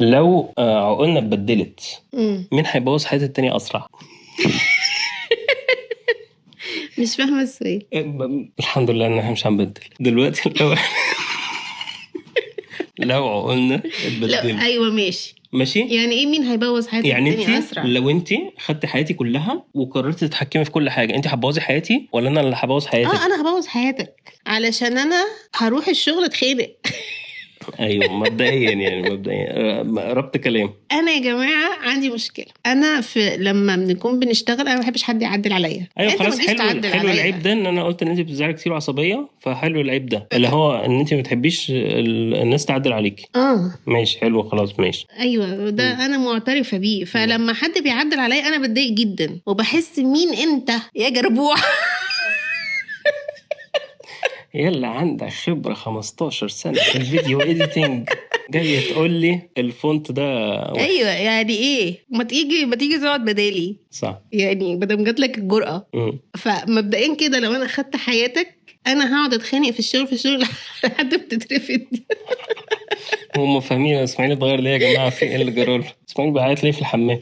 لو عقولنا اتبدلت مم. مين هيبوظ حياة التاني أسرع؟ مش فاهمة السؤال. الحمد لله إن احنا مش هنبدل دلوقتي. لو عقولنا لا اتبدلت أيوة ماشي. يعني ايه مين هيبوظ حياة يعني التاني انت أسرع؟ لو انت خدت حياتي كلها وقررت تتحكمي في كل حاجة، انت هتبوظي حياتي ولا انا اللي هبوظ حياتك؟ أنا هبوظ حياتك علشان أنا هروح الشغل اتخانق. ايوه مبدئيا يعني ربط كلام. انا يا جماعه عندي مشكله، انا لما بنكون بنشتغل انا ما بحبش حد يعدل عليا. ايوه انت خلاص، ما تجيش تعدل حلو عليا. العيب ده ان انا قلت ان انت بتزعلي كتير وعصبيه، فحلو العيب ده اللي هو ان انت ما بتحبيش الناس تعدل عليكي. ماشي حلو خلاص ماشي. ايوه ده انا معترفه بيه. فلما حد بيعدل عليا انا بتضايق جدا وبحس مين انت يا جربوع. يلا عندك خبره 15 سنه في الفيديو اديتنج جاي تقول لي الفونت ده وحش؟ ايوه يعني ايه، ما تيجي تقعد بدالي صح يعني بدل جات لك الجرأه. فمبدئيا كده لو انا خدت حياتك انا هقعد اتخانق في الشغل لحد ما تترفد. هم فاهمين اسماعيل اتغير ليه يا جماعه؟ في ايه اللي جراله؟ اسماعيل بيعيط ليه في الحمام؟